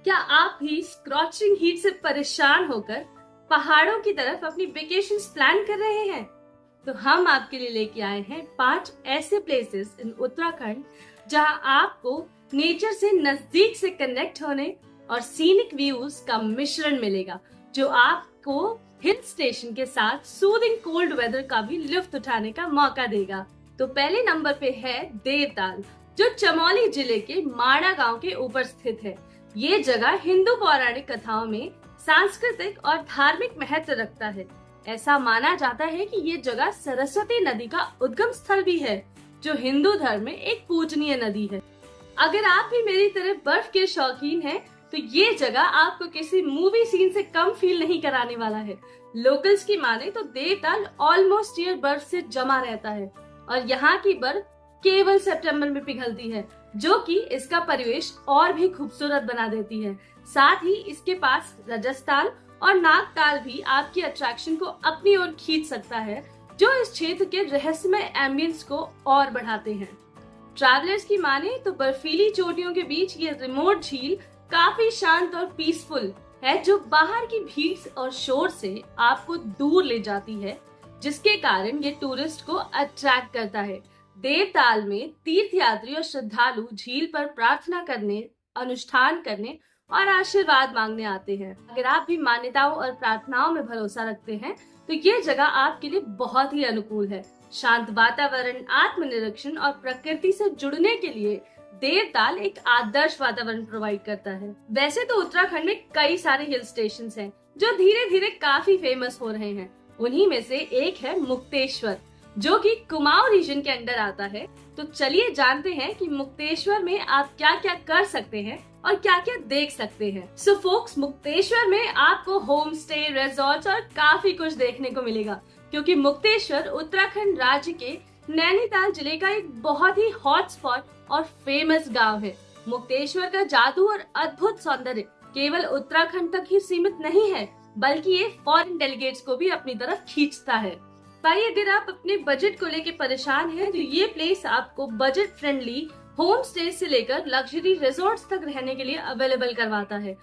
क्या आप भी स्क्रॉचिंग हीट से परेशान होकर पहाड़ों की तरफ अपनी वेकेशंस प्लान कर रहे हैं? तो हम आपके लिए लेके आए हैं 5 ऐसे प्लेसेस इन उत्तराखंड जहां आपको नेचर से नजदीक से कनेक्ट होने और सीनिक व्यूज का मिश्रण मिलेगा, जो आपको हिल स्टेशन के साथ सूदिंग कोल्ड वेदर का भी लुत्फ उठाने का मौका देगा। तो पहले नंबर पे है देवताल, जो चमोली जिले के माड़ा गांव के ऊपर स्थित है। ये जगह हिंदू पौराणिक कथाओं में सांस्कृतिक और धार्मिक महत्व रखता है। ऐसा माना जाता है कि ये जगह सरस्वती नदी का उद्गम स्थल भी है, जो हिंदू धर्म में एक पूजनीय नदी है। अगर आप भी मेरी तरह बर्फ के शौकीन हैं, तो ये जगह आपको किसी मूवी सीन से कम फील नहीं कराने वाला है। लोकल्स की माने तो देवताल ऑलमोस्ट ईयर बर्फ से जमा रहता है और यहाँ की बर्फ केवल सितंबर में पिघलती है, जो कि इसका परिवेश और भी खूबसूरत बना देती है। साथ ही इसके पास राजस्थान और नागताल भी आपकी अट्रैक्शन को अपनी ओर खींच सकता है, जो इस क्षेत्र के रहस्यमय एम्बियंस को और बढ़ाते हैं। ट्रैवलर्स की माने तो बर्फीली चोटियों के बीच ये रिमोट झील काफी शांत और पीसफुल है, जो बाहर की भीड़ और शोर से आपको दूर ले जाती है, जिसके कारण ये टूरिस्ट को अट्रैक्ट करता है। देवताल में तीर्थयात्री और श्रद्धालु झील पर प्रार्थना करने, अनुष्ठान करने और आशीर्वाद मांगने आते हैं। अगर आप भी मान्यताओं और प्रार्थनाओं में भरोसा रखते हैं, तो ये जगह आपके लिए बहुत ही अनुकूल है। शांत वातावरण, आत्मनिरीक्षण और प्रकृति से जुड़ने के लिए देवताल एक आदर्श वातावरण प्रोवाइड करता है। वैसे तो उत्तराखंड में कई सारे हिल स्टेशंस हैं, जो धीरे धीरे काफी फेमस हो रहे हैं। उन्हीं में से एक है मुक्तेश्वर, जो कि कुमाऊं रीजन के अंडर आता है। तो चलिए जानते हैं कि मुक्तेश्वर में आप क्या क्या कर सकते हैं और क्या क्या देख सकते हैं। सो फोक्स, मुक्तेश्वर में आपको होम स्टे, रिजॉर्ट्स और काफी कुछ देखने को मिलेगा, क्योंकि मुक्तेश्वर उत्तराखंड राज्य के नैनीताल जिले का एक बहुत ही हॉट स्पॉट और फेमस गांव है। मुक्तेश्वर का जादू और अद्भुत सौंदर्य केवल उत्तराखंड तक ही सीमित नहीं है, बल्कि ये फॉरेन डेलीगेट्स को भी अपनी तरफ खींचता है। भाई, अगर आप अपने बजट को लेके परेशान हैं, तो ये प्लेस आपको बजट फ्रेंडली होम स्टे से लेकर लग्जरी रिजॉर्ट्स तक रहने के लिए अवेलेबल करवाता है।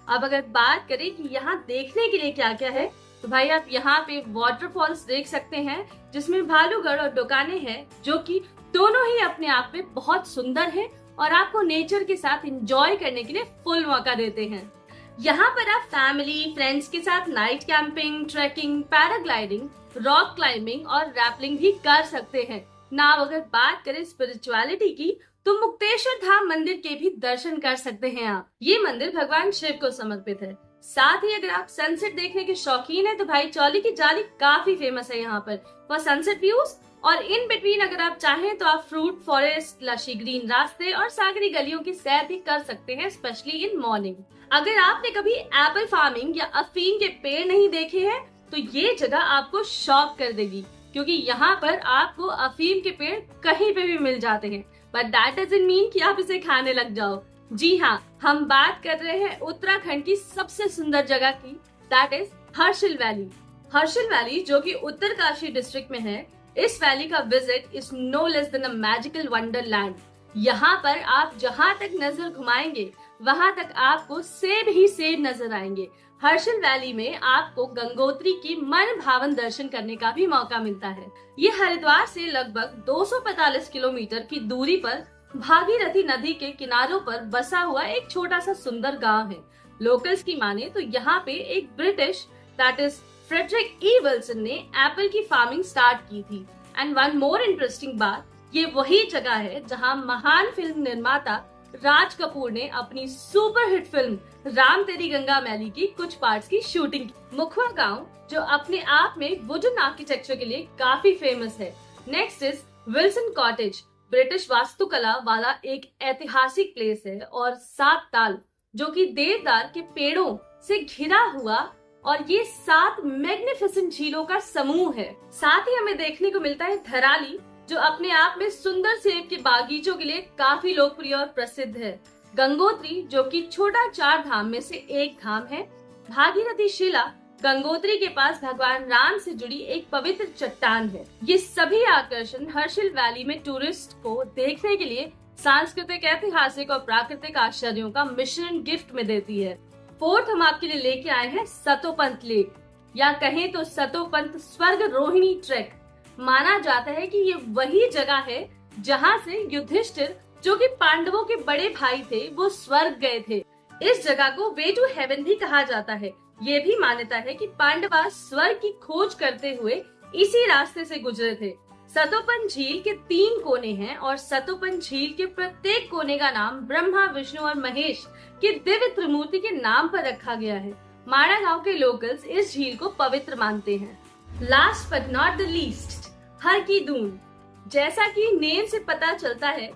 अब अगर बात करें कि यहाँ देखने के लिए क्या क्या है, तो भाई आप यहाँ पे वाटरफॉल्स देख सकते हैं, जिसमें भालूगढ़ और डोकाने हैं, जो कि दोनों ही अपने आप में बहुत सुंदर है और आपको नेचर के साथ एंजॉय करने के लिए फुल मौका देते हैं। यहाँ पर आप फैमिली, फ्रेंड्स के साथ night camping, trekking, paragliding, rock climbing और रैपलिंग भी कर सकते हैं। नाउ अगर बात करें स्पिरिचुअलिटी की, तो मुक्तेश्वर धाम मंदिर के भी दर्शन कर सकते हैं आप। ये मंदिर भगवान शिव को समर्पित है। साथ ही अगर आप सनसेट देखने के शौकीन हैं, तो भाई चौली की जाली काफी फेमस है यहाँ पर फॉर सनसेट व्यूज। और इन बिटवीन अगर आप चाहें तो आप फ्रूट फॉरेस्ट, लशी ग्रीन रास्ते और सागरी गलियों की सैर भी कर सकते हैं, स्पेशली इन मॉर्निंग। अगर आपने कभी एप्पल फार्मिंग या अफीम के पेड़ नहीं देखे हैं, तो ये जगह आपको शॉक कर देगी, क्योंकि यहाँ पर आपको अफीम के पेड़ कहीं पे भी मिल जाते हैं। बट दैट डजंट मीन कि आप इसे खाने लग जाओ। जी हाँ, हम बात कर रहे हैं उत्तराखंड की सबसे सुंदर जगह की, that is Harsil valley. Harsil valley, जो कि उत्तरकाशी डिस्ट्रिक्ट में है, इस वैली का visit is no less than a magical wonderland. यहाँ पर आप जहाँ तक नजर घुमाएंगे, वहाँ तक आपको सेब ही सेब नजर आएंगे। हर्षिल वैली में आपको गंगोत्री की मन भावन दर्शन करने का भी मौका मिलता है। ये हरिद्वार से लगभग 245 किलोमीटर की दूरी पर भागीरथी नदी के किनारों पर बसा हुआ एक छोटा सा सुंदर गांव है। लोकल्स की माने तो यहाँ पे एक British, that is Frederick E Wilson ने एप्पल की फार्मिंग स्टार्ट की थी। एंड वन मोर इंटरेस्टिंग बात, ये वही जगह है जहाँ महान फिल्म निर्माता राज कपूर ने अपनी सुपरहिट फिल्म राम तेरी गंगा मैली की कुछ पार्ट्स की शूटिंग की। मुखवा गांव, जो अपने आप में वुडन आर्किटेक्चर के लिए काफी फेमस है। Next is Wilson cottage, British वास्तुकला वाला एक ऐतिहासिक प्लेस है। और सात ताल, जो कि देवदार के पेड़ों से घिरा हुआ और ये 7 मैग्निफिसेंट झीलों का समूह है। साथ ही हमें देखने को मिलता है धराली, जो अपने आप में सुंदर सेब के बागीचों के लिए काफी लोकप्रिय और प्रसिद्ध है। गंगोत्री, जो कि छोटा 4 धाम में से एक धाम है। भागीरथी शिला, गंगोत्री के पास भगवान राम से जुड़ी एक पवित्र चट्टान है। ये सभी आकर्षण हर्षिल वैली में टूरिस्ट को देखने के लिए सांस्कृतिक, ऐतिहासिक और प्राकृतिक आश्चर्यों का मिश्रण गिफ्ट में देती है। फोर्थ हम आपके लिए लेके आए हैं सतोपंत लेक, या कहें तो सतोपंत स्वर्ग रोहिणी ट्रैक। माना जाता है कि ये वही जगह है जहाँ से युधिष्ठिर, जो कि पांडवों के बड़े भाई थे, वो स्वर्ग गए थे। इस जगह को वे टू हेवन भी कहा जाता है। ये भी मान्यता है कि पांडवा स्वर्ग की खोज करते हुए इसी रास्ते से गुजरे थे। सतोपन झील के 3 कोने हैं और सतोपन झील के प्रत्येक कोने का नाम ब्रह्मा, विष्णु और महेश के दिव्य त्रिमूर्ति के नाम पर रखा गया है। माड़ा गांव के लोकल्स इस झील को पवित्र मानते हैं। Last but not the least, Har ki Doon. जैसा कि नेम से पता चलता है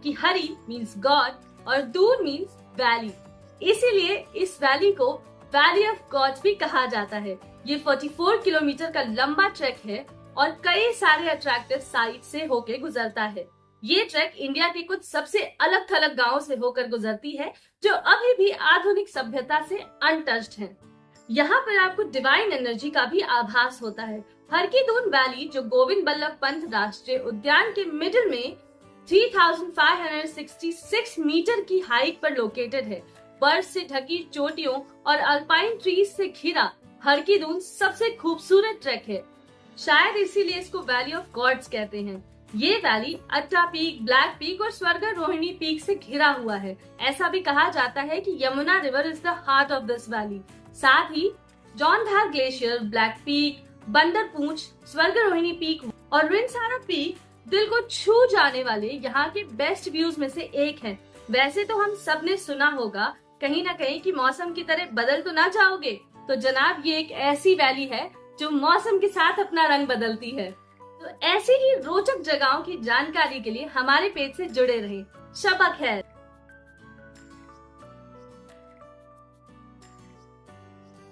कि हरि मीन्स गॉड और दून मीन्स वैली, इसीलिए इस वैली को वैली ऑफ गॉड्स भी कहा जाता है। ये 44 किलोमीटर का लंबा ट्रैक है और कई सारे अट्रैक्टिव साइट से होकर गुजरता है। ये ट्रैक इंडिया के कुछ सबसे अलग थलग गांवों से होकर गुजरती है, जो अभी भी आधुनिक सभ्यता से अनटच्ड हैं। यहाँ पर आपको डिवाइन एनर्जी का भी आभास होता है। हर की दून वैली, जो गोविंद बल्लभ पंत राष्ट्रीय उद्यान के मिडिल में 3566 मीटर की हाइट पर लोकेटेड है। बर्फ से ढकी चोटियों और अल्पाइन ट्रीज से घिरा हर की दून सबसे खूबसूरत ट्रैक है। शायद इसीलिए इसको वैली ऑफ गॉड्स कहते हैं। ये वैली अट्टा पीक, ब्लैक पीक और स्वर्ग रोहिणी पीक से घिरा हुआ है। ऐसा भी कहा जाता है कि Yamuna river is the heart of this valley. साथ ही जौनधार ग्लेशियर, ब्लैक पीक, बंदर पूंछ, स्वर्ग रोहिणी पीक और रिंसारा पीक दिल को छू जाने वाले यहाँ के बेस्ट व्यूज में से एक है। वैसे तो हम सब ने सुना होगा कहीं ना कहीं कि मौसम की तरह बदल तो ना जाओगे, तो जनाब ये एक ऐसी वैली है जो मौसम के साथ अपना रंग बदलती है। तो ऐसी ही रोचक जगहों की जानकारी के लिए हमारे पेज से जुड़े रहें। शब खैर।